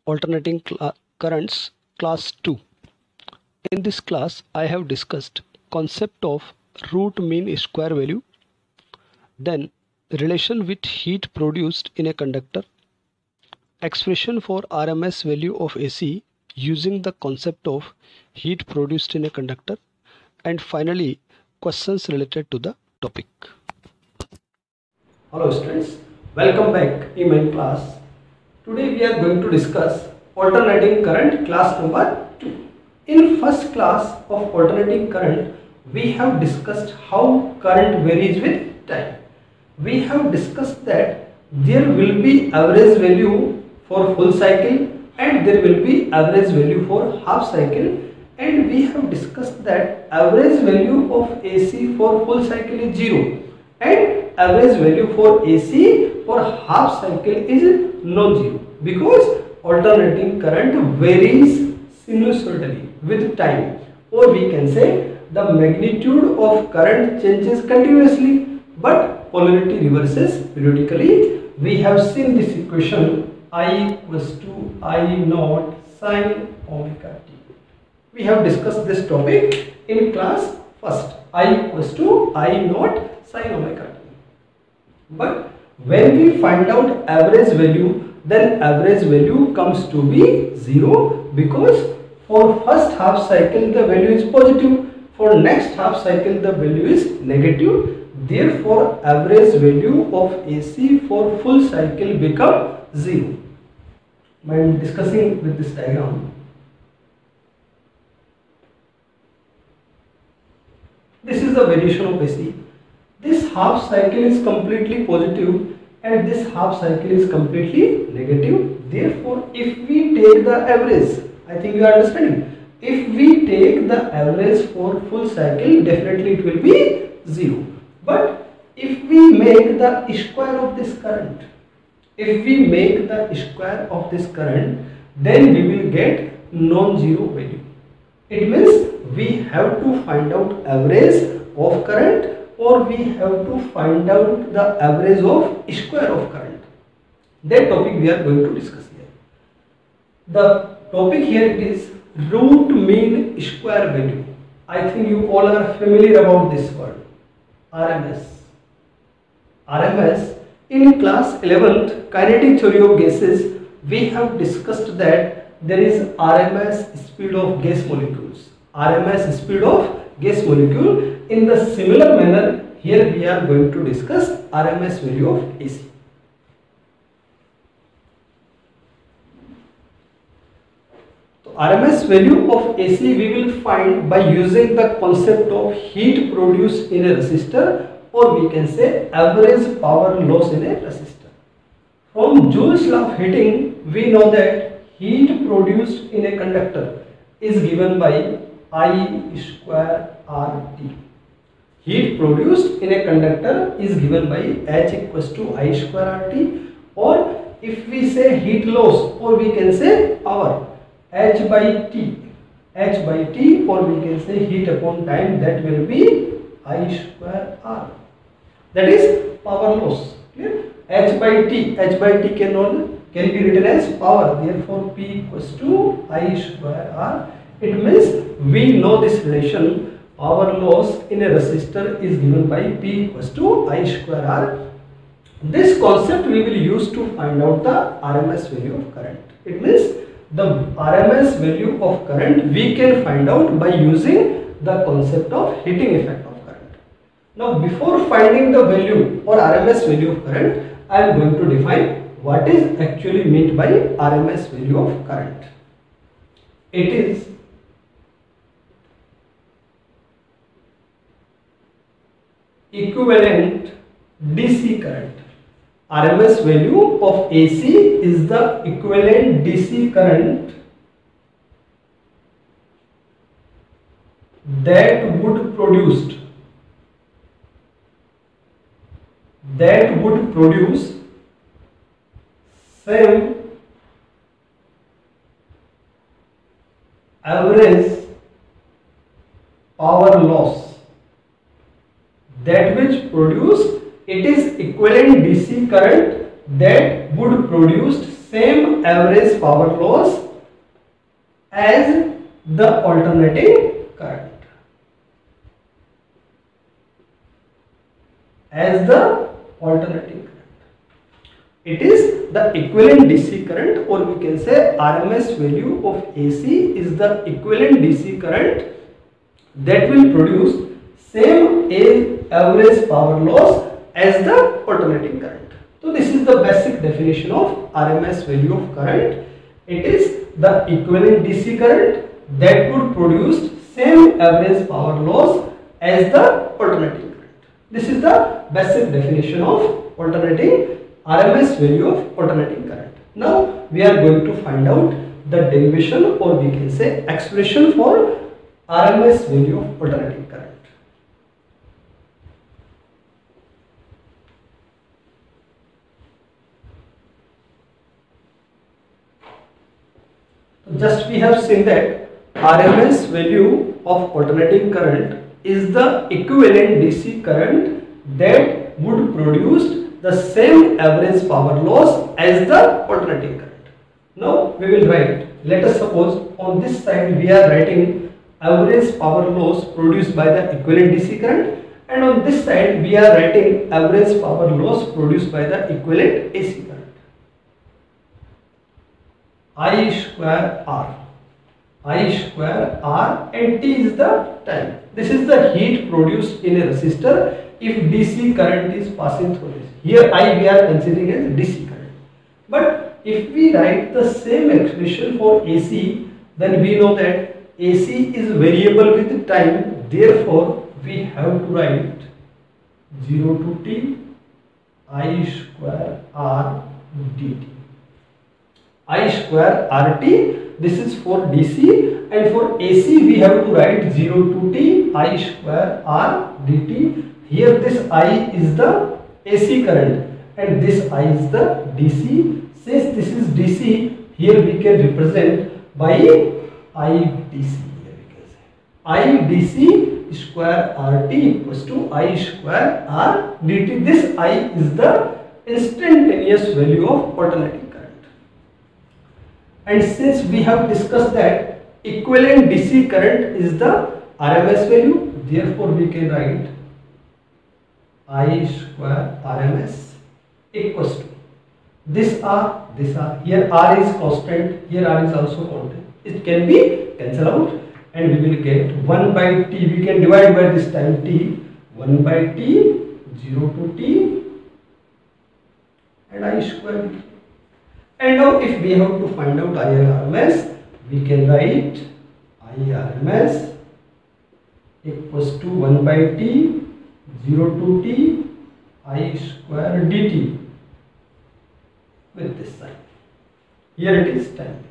Alternating Currents Class 2. In this class I have discussed concept of root mean square value, then relation with heat produced in a conductor, expression for RMS value of AC using the concept of heat produced in a conductor, and finally questions related to the topic. Hello students, welcome back in my class. Today we are going to discuss alternating current class number 2. In first class of alternating current, we have discussed how current varies with time. We have discussed that there will be average value for full cycle and there will be average value for half cycle, and we have discussed that average value of AC for full cycle is 0 and average value for AC for half cycle is non-zero, because alternating current varies sinusoidally with time, or we can say the magnitude of current changes continuously but polarity reverses periodically. We have seen this equation I equals to I naught sin omega t. We have discussed this topic in class first. I equals to I naught sin omega t. But when we find out average value, then average value comes to be 0, because for first half cycle the value is positive, for next half cycle the value is negative. Therefore average value of AC for full cycle become 0. I am discussing with this diagram. This is the variation of AC. This half cycle is completely positive and this half cycle is completely negative. Therefore, if we take the average, I think you are understanding. If we take the average for full cycle, definitely it will be 0. But if we make the square of this current, then we will get non-zero value. It means we have to find out average of current, or we have to find out the average of square of current. That topic we are going to discuss here. The topic here is root mean square value. I think you all are familiar about this word, RMS. RMS, in class 11th kinetic theory of gases, we have discussed that there is RMS speed of gas molecules. RMS speed of gas molecule. In the similar manner, here we are going to discuss RMS value of AC. So RMS value of AC we will find by using the concept of heat produced in a resistor, or we can say average power loss in a resistor. From Joule's law of heating, we know that heat produced in a conductor is given by I square RT. Heat produced in a conductor is given by H equals to I square RT, or if we say heat loss, or we can say power, H by T, or we can say heat upon time, that will be I square R. That is power loss. Clear? H by T can be written as power. Therefore, P equals to I square R. It means we know this relation. Power loss in a resistor is given by P equals to I square R. This concept we will use to find out the RMS value of current. It means the RMS value of current we can find out by using the concept of heating effect of current. Now, before finding the value or RMS value of current, I am going to define what is actually meant by RMS value of current. It is equivalent DC current. RMS value of AC is the equivalent DC current that would produce same average power loss, that which it is equivalent DC current that would produce same average power loss as the alternating current. As the alternating current. It is the equivalent DC current, or we can say RMS value of AC is the equivalent DC current that will produce same average power loss as the alternating current. So this is the basic definition of RMS value of current. It is the equivalent DC current that would produce same average power loss as the alternating current. This is the basic definition of alternating RMS value of alternating current. Now we are going to find out the derivation, or we can say expression for RMS value of alternating current. Just we have seen that RMS value of alternating current is the equivalent DC current that would produce the same average power loss as the alternating current. Now we will write, let us suppose on this side we are writing average power loss produced by the equivalent DC current, and on this side we are writing average power loss produced by the equivalent AC current. I square R, and T is the time. This is the heat produced in a resistor if DC current is passing through this. Here I we are considering as DC current. But if we write the same expression for AC, then we know that AC is variable with time. Therefore, we have to write 0 to T I square R dt. I square RT, this is for DC, and for AC we have to write 0 to T I square R dt. Here this I is the AC current and this I is the DC. Since this is DC, here we can represent by IDC. Here we can say IDC square RT equals to I square R dt. This I is the instantaneous value of alternating current. And since we have discussed that equivalent DC current is the RMS value, therefore we can write I square RMS equals to this R. Here R is constant, here R is also constant. It can be cancelled out and we will get 1 by T. We can divide by this time T. 1 by T, 0 to T and I square dt. And now if we have to find out IRMS, we can write IRMS equals to 1 by T, 0 to T, I square dt with this sign. Here it is time.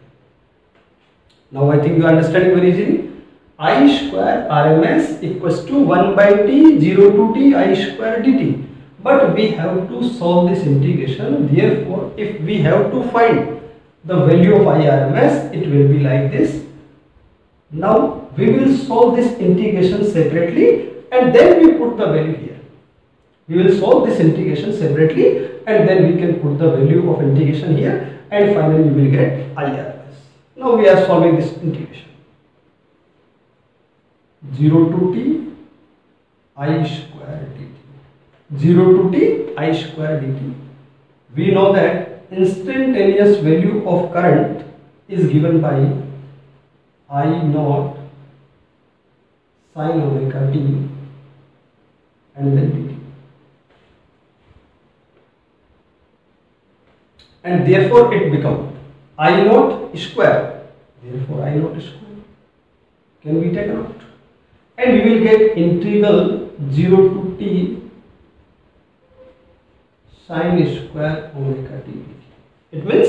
Now I think you are understanding very easily. I square RMS equals to 1 by T, 0 to T, I square dt. But we have to solve this integration. Therefore, if we have to find the value of IRMS, it will be like this. Now we will solve this integration separately and then we put the value here. We will solve this integration separately and then we can put the value of integration here and finally we will get IRMS. Now we are solving this integration. 0 to T I square dt. 0 to T I square dt. We know that instantaneous value of current is given by I naught sin omega t and then dt. And therefore it becomes I naught square. Therefore I naught square can be taken out. And we will get integral 0 to T sin square omega t. It means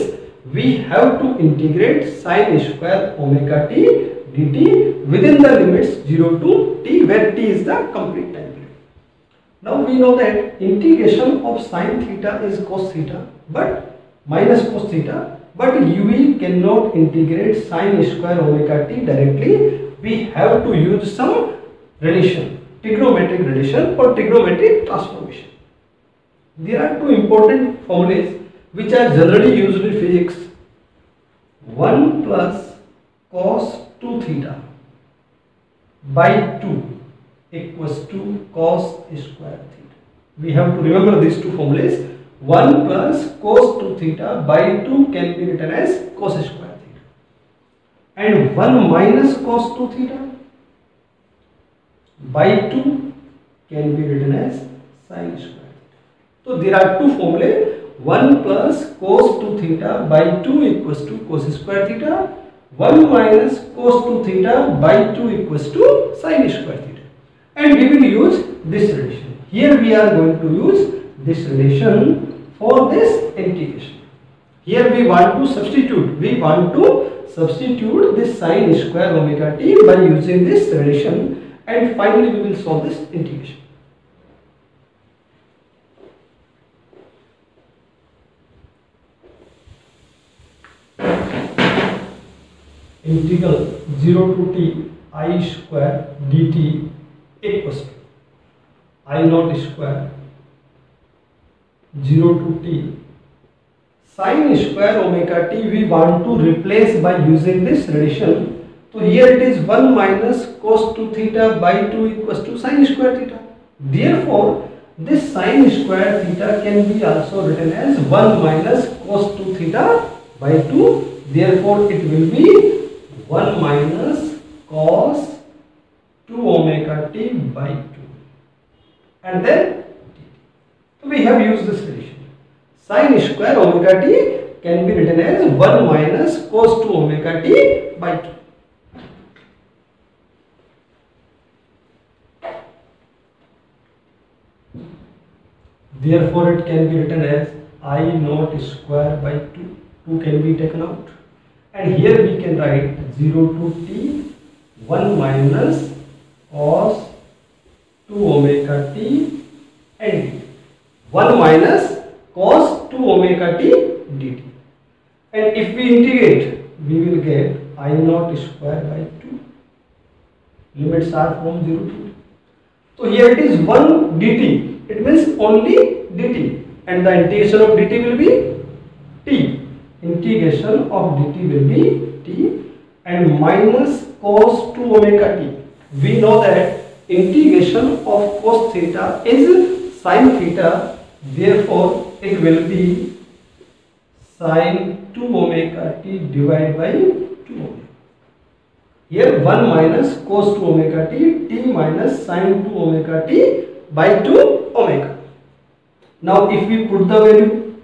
we have to integrate sin square omega t dt within the limits 0 to T, where T is the complete time period. Now we know that integration of sin theta is cos theta, but minus cos theta, but we cannot integrate sin square omega t directly. We have to use some relation, trigonometric relation or trigonometric transformation. There are two important formulas which are generally used in physics. 1 plus cos 2 theta by 2 equals to cos square theta. We have to remember these two formulas. 1 plus cos 2 theta by 2 can be written as cos square theta, and 1 minus cos 2 theta by 2 can be written as sin square theta. So there are two formulae. 1 plus cos 2 theta by 2 equals to cos square theta. 1 minus cos 2 theta by 2 equals to sin square theta. And we will use this relation. Here we are going to use this relation for this integration. Here we want to substitute. We want to substitute this sin square omega t by using this relation, and finally we will solve this integration. Integral 0 to t I square dt equals to I naught square 0 to t sin square omega t. We want to replace by using this relation. So here it is 1 minus cos 2 theta by 2 equals to sin square theta. Therefore this sin square theta can be also written as 1 minus cos 2 theta by 2. Therefore it will be 1 minus cos 2 omega t by 2, and then we have used this relation. Sin square omega t can be written as 1 minus cos 2 omega t by 2. Therefore it can be written as I naught square by 2. 2 can be taken out, and here we can write 0 to t 1 minus cos 2 omega t and 1 minus cos 2 omega t dt. And if we integrate, we will get I naught square by 2. Limits are from 0 to t. So here it is 1 dt. It means only dt, and the integration of dt will be t. Integration of dt will be t, and minus cos 2 omega t. We know that integration of cos theta is sin theta. Therefore it will be sin 2 omega t divided by 2 omega. Here 1 minus cos 2 omega t, t minus sin 2 omega t by 2 omega. Now if we put the value,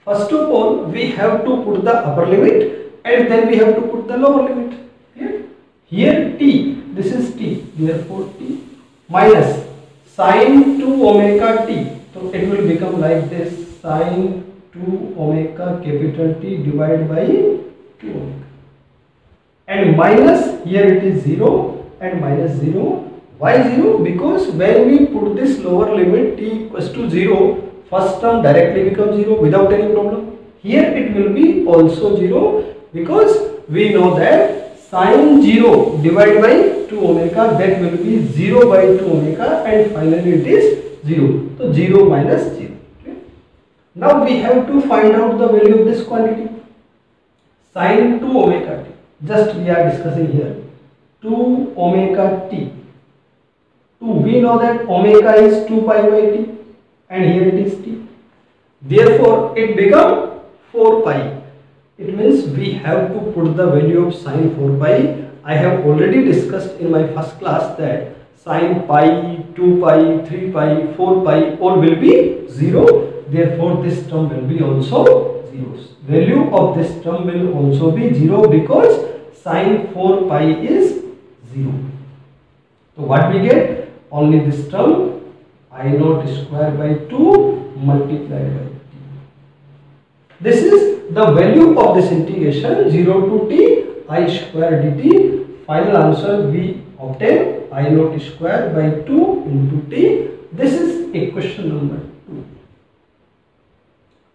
first of all we have to put the upper limit, and then we have to put the lower limit. Here t, this is t, therefore t minus sin 2 omega t. So it will become like this, sin 2 omega capital T divided by 2 omega, and minus, here it is 0 and minus 0. Why 0? Because when we put this lower limit t equals to 0, first term directly becomes 0 without any problem. Here it will be also 0, because we know that sin 0 divided by 2 omega, that will be 0 by 2 omega, and finally it is 0. So 0 minus 0. Okay. Now we have to find out the value of this quantity, sin 2 omega t. Just we are discussing here 2 omega t. 2, we know that omega is 2 pi by t, and here it is t. Therefore it becomes 4 pi. It means we have to put the value of sin 4 pi. I have already discussed in my first class that sin pi, 2 pi, 3 pi, 4 pi all will be 0. Therefore this term will be also 0. Value of this term will also be 0, because sin 4 pi is 0. So what we get? Only this term I naught square by 2 multiplied by t. This is the value of this integration 0 to t I square dt. Final answer we obtain I naught square by 2 into t. This is equation number 2.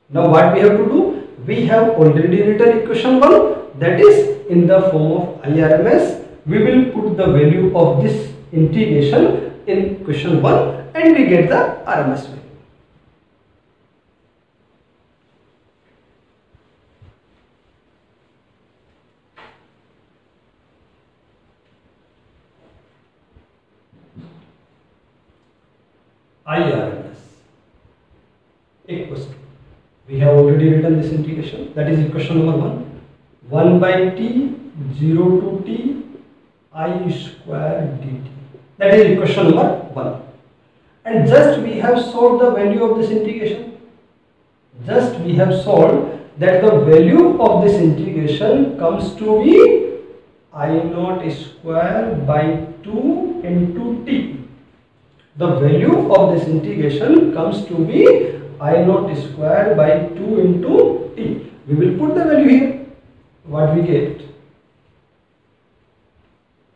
Now what we have to do? We have already written equation 1, that is in the form of IRMS. We will put the value of this integration in question 1, and we get the RMS value. IRMS equals to, we have already written this integration, that is equation number 1 by t 0 to t I square dt, that is equation number 1. And just we have solved the value of this integration. Just we have solved that the value of this integration comes to be I naught square by 2 into t. The value of this integration comes to be I naught square by 2 into t. We will put the value here. What we get?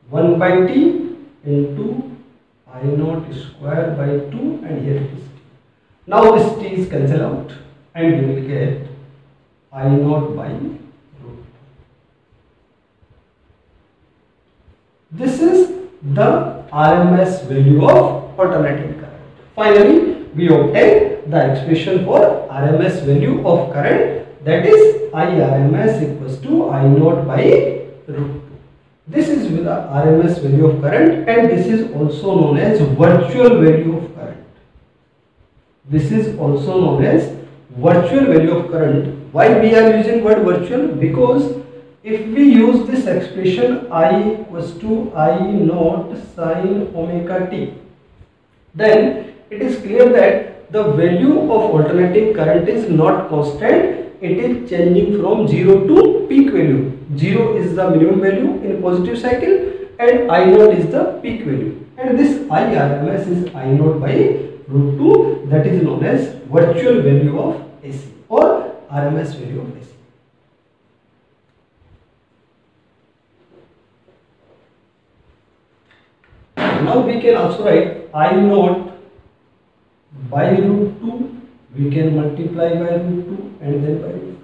1 by t into I naught square by 2, and here it is. Now this t is cancelled out and we will get I naught by root 2. This is the RMS value of alternating current. Finally, we obtain the expression for RMS value of current, that is IRMS equals to I naught by root 2. This is with the RMS value of current, and this is also known as virtual value of current. This is also known as virtual value of current. Why we are using word virtual? Because if we use this expression I equals to I naught sin omega t, then it is clear that the value of alternating current is not constant. It is changing from 0 to peak value. 0 is the minimum value in positive cycle and I naught is the peak value. And this IRMS is I naught by root 2, that is known as virtual value of AC or RMS value of AC. Now we can also write I naught by root 2, we can multiply by root 2 and then by root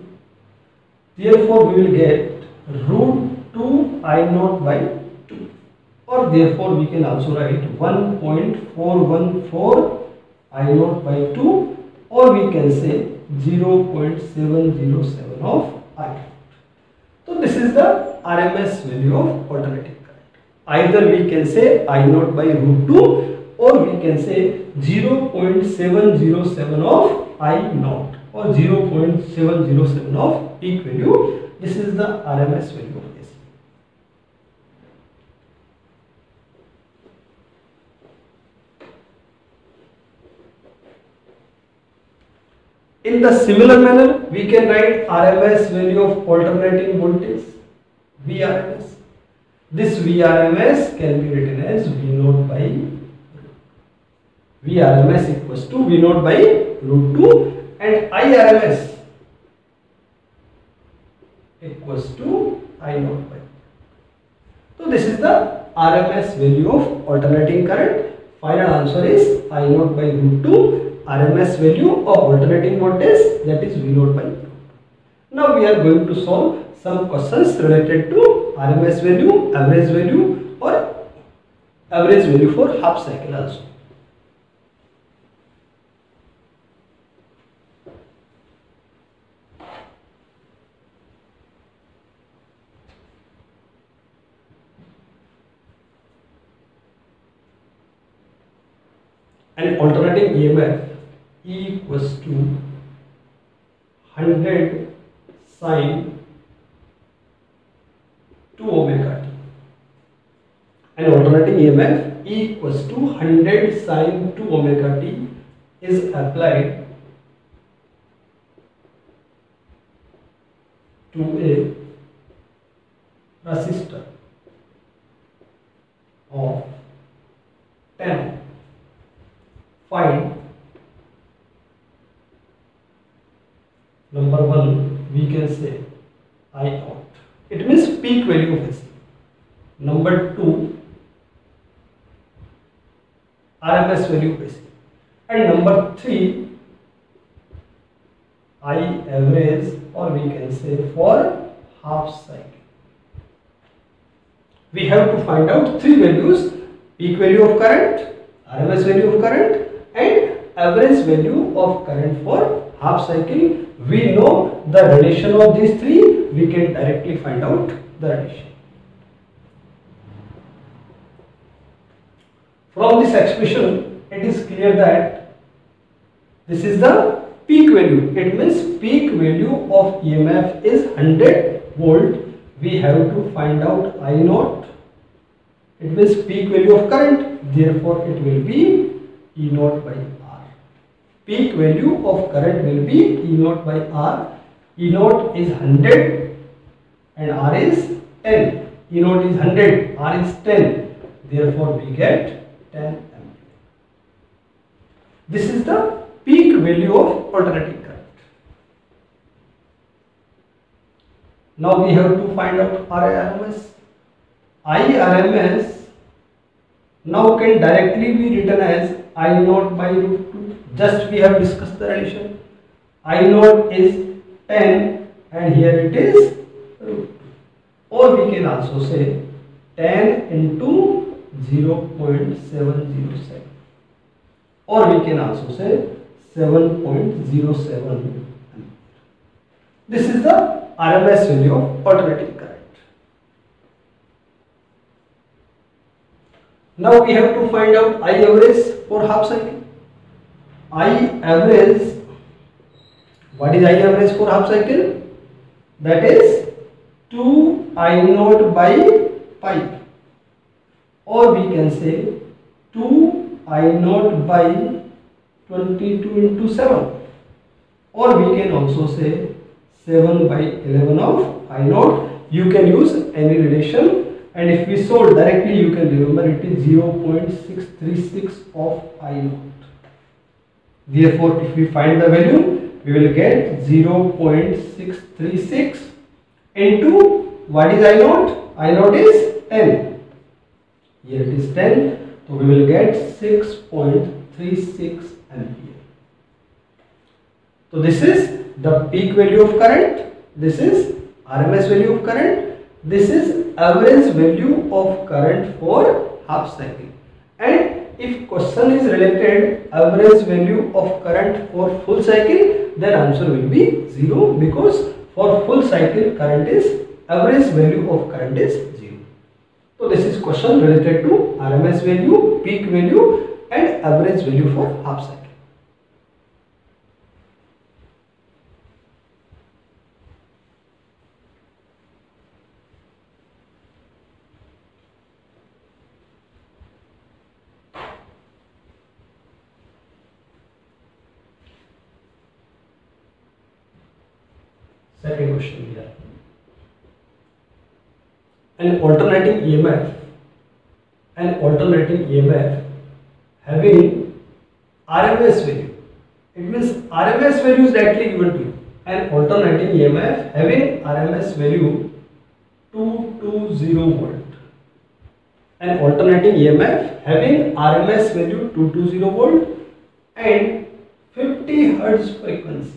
2. Therefore, we will get root 2 I naught by 2, or therefore we can also write 1.414 I naught by 2, or we can say 0.707 of I naught. So this is the RMS value of alternating current. Either we can say I naught by root 2, or we can say 0.707 of I naught, or 0.707 of peak value. This is the RMS value of AC. In the similar manner, we can write RMS value of alternating voltage, VRMS. This VRMS can be written as V naught by VRMS equals to V naught by root 2, and IRMS equals to I naught by. So this is the RMS value of alternating current. Final answer is I naught by root 2. RMS value of alternating voltage, that is V naught by root 2. Now we are going to solve some questions related to RMS value, average value, or average value for half cycle also. And alternating EMF E equals to 100 sin 2 omega t. And alternating EMF E equals to 100 sin 2 omega t is applied to a resistor of 10 ohm. Find number 1, we can say I naught. It means peak value of AC. Number 2, RMS value of AC. And number 3, I average, or we can say for half cycle. We have to find out 3 values: peak value of current, RMS value of current, and average value of current for half cycle. We know the relation of these 3, we can directly find out the relation. From this expression, it is clear that this is the peak value. It means peak value of EMF is 100 volt. We have to find out I naught. It means peak value of current. Therefore, it will be E naught by R. Peak value of current will be E naught by R. E naught is 100 and R is 10. E naught is 100, R is 10. Therefore, we get 10 ampere. This is the peak value of alternating current. Now we have to find out RMS. IRMS now can directly be written as I naught by root 2. Just we have discussed the relation. I naught is 10 and here it is root 2. Or we can also say 10 into 0.707. Or we can also say 7.07. This is the RMS value of alternating current. Now we have to find out I average for half cycle. I average, what is I average for half cycle? That is 2 I naught by pi, or we can say 2 I naught by 22 into 7, or we can also say 7 by 11 of I naught. You can use any relation. And if we solve directly, you can remember it is 0.636 of I naught. Therefore, if we find the value, we will get 0.636 into what is I naught? I naught is 10. Here it is 10. So we will get 6.36 ampere. So this is the peak value of current. This is RMS value of current. This is average value of current for half cycle. And if question is related average value of current for full cycle, then answer will be 0, because for full cycle current is average value of current is 0. So this is question related to RMS value, peak value and average value for half cycle. Second question here. An alternating EMF having RMS value. It means RMS value is directly given to you. An alternating EMF having RMS value 220 volt. An alternating EMF having RMS value 220 volt and 50 Hertz frequency.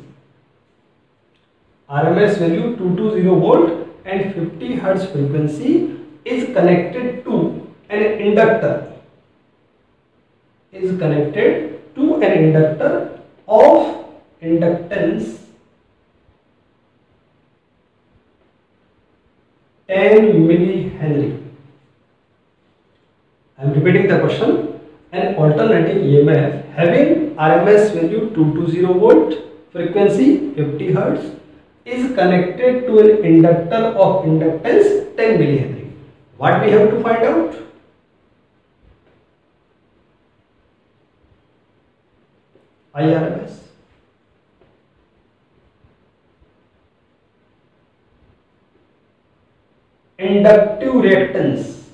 RMS value 220 volt and 50 Hertz frequency is connected to an inductor. Is connected to an inductor of inductance 10 millihenry. I am repeating the question. An alternating EMF having RMS value 220 volt, frequency 50 Hertz is connected to an inductor of inductance 10 millihenry. What we have to find out? IRMS. Inductive reactance.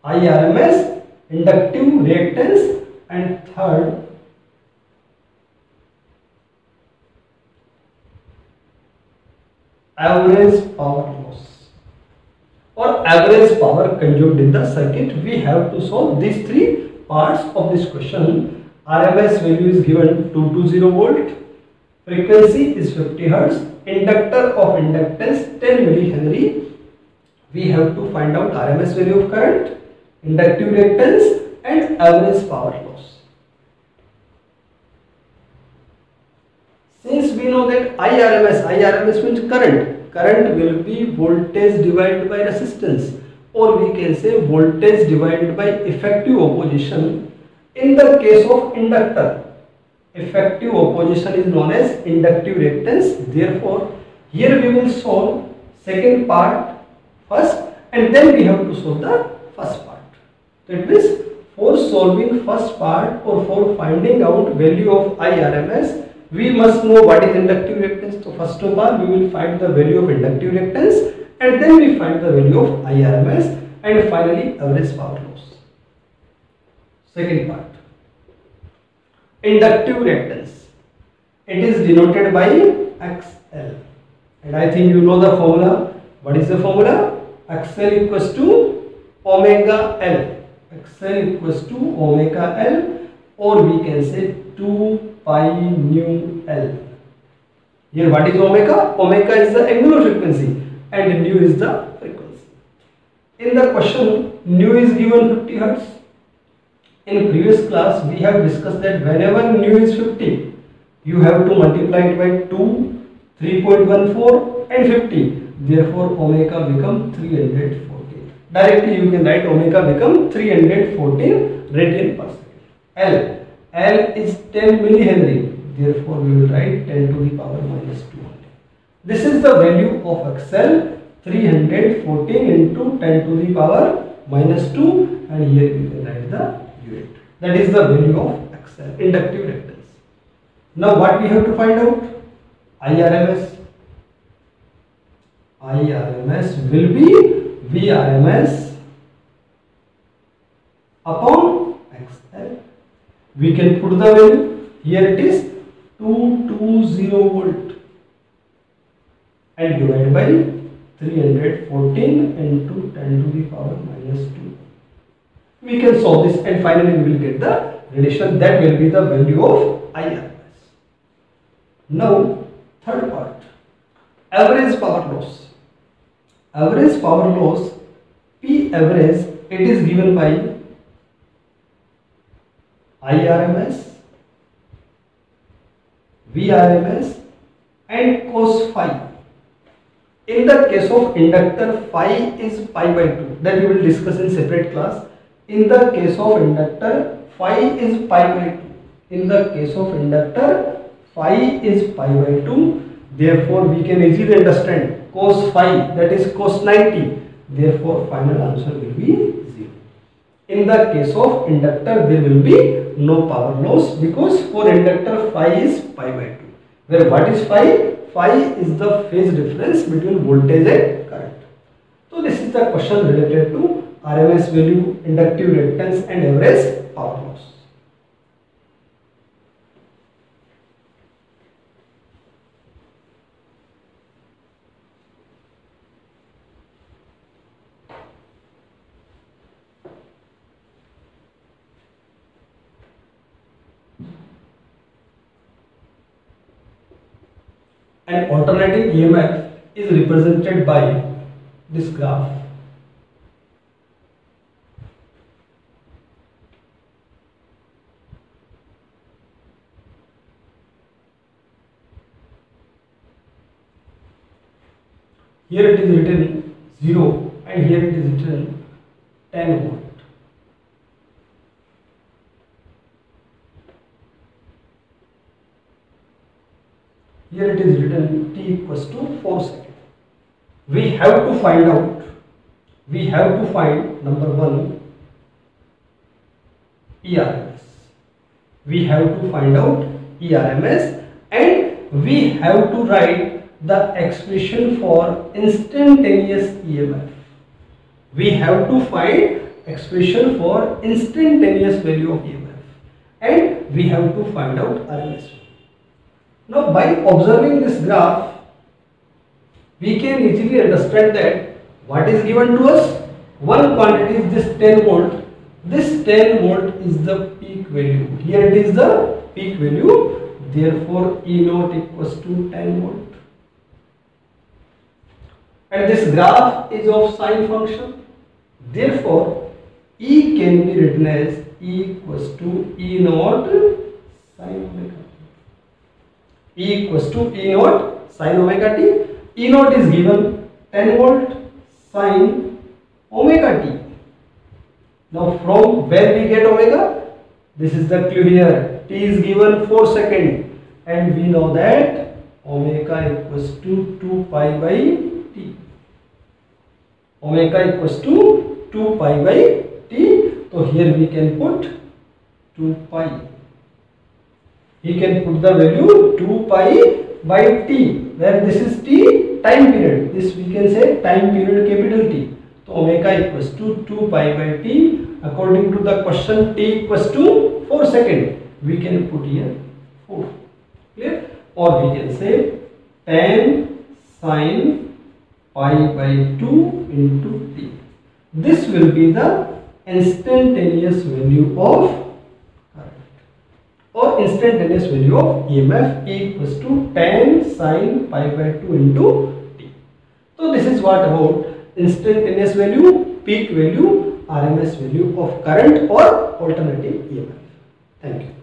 IRMS, inductive reactance, and third, average power loss or average power consumed in the circuit. We have to solve these three parts of this question. RMS value is given 220 volt, frequency is 50 Hertz, inductor of inductance 10 millihenry. We have to find out RMS value of current, inductive reactance and average power loss. Since we know that IRMS means current will be voltage divided by resistance. or we can say voltage divided by effective opposition in the case of inductor. Effective opposition is known as inductive reactance. Therefore, here we will solve second part first and then we have to solve the first part. That means for solving first part or for finding out value of IRMS, we must know what is inductive reactance. So first of all, we will find the value of inductive reactance and then we find the value of IRMS and finally average power loss. Second part, inductive reactance. It is denoted by XL and I think you know the formula. What is the formula? XL equals to omega L. XL equals to omega L, or we can say 2 pi nu L. Here what is omega? Omega is the angular frequency and nu is the frequency. In the question, nu is given 50 Hz. In previous class we have discussed that whenever nu is 50, you have to multiply it by 2, 3.14 and 50. Therefore omega become 314. Directly you can write omega become 314 radian per second. L is 10 millihenry. Therefore we will write 10 to the power minus 200. This is the value of XL, 314 into 10 to the power minus 2, and here you can write the unit. That is the value of XL, inductive reactance. Now what we have to find out? IRMS. IRMS will be Vrms upon XL. We can put the value. Here it is 220 volt and divided by 314 into 10 to the power minus 2. We can solve this and finally we will get the relation. That will be the value of IRMS. Now third part, average power loss. Average power loss, P average, it is given by IRMS, Vrms and cos phi. In the case of inductor, phi is pi by 2. That we will discuss in separate class. In the case of inductor, phi is pi by 2. In the case of inductor, phi is pi by 2. Therefore, we can easily understand cos phi, that is cos 90. Therefore, final answer will be 0. In the case of inductor, there will be no power loss because for inductor phi is pi by 2. Where what is phi? Phi is the phase difference between voltage and current. So this is the question related to RMS value, inductive reactance and average power loss. An alternating EMF is represented by this graph. Here it is written 0 and here it is written 10 volt. Here it is written t equals to 4 seconds. We have to find number 1 ERMS. We have to find out ERMS and we have to write the expression for instantaneous EMF. We have to find expression for instantaneous value of EMF and we have to find out RMS. Now by observing this graph, we can easily understand that what is given to us. One quantity is this 10 volt. This 10 volt is the peak value. Here it is the peak value. Therefore, E naught equals to 10 volt. And this graph is of sine function. Therefore, E can be written as E equals to E naught sine omega. E equals to E naught sine omega t. E naught is given 10 volt, sine omega t. Now from where we get omega? This is the clue here. T is given 4 seconds and we know that omega equals to 2 pi by t. Omega equals to 2 pi by t. So here we can put 2 pi. He can put the value 2 pi by t, where this is t, time period. This we can say time period capital T. So omega equals to 2 pi by t. According to the question, t equals to 4 seconds. We can put here 4. Clear? Or we can say tan sine pi by 2 into t. This will be the instantaneous value of current or instantaneous value of EMF equals to tan sine pi by 2 into t. So this is what about instantaneous value, peak value, RMS value of current or alternating EMF. Thank you.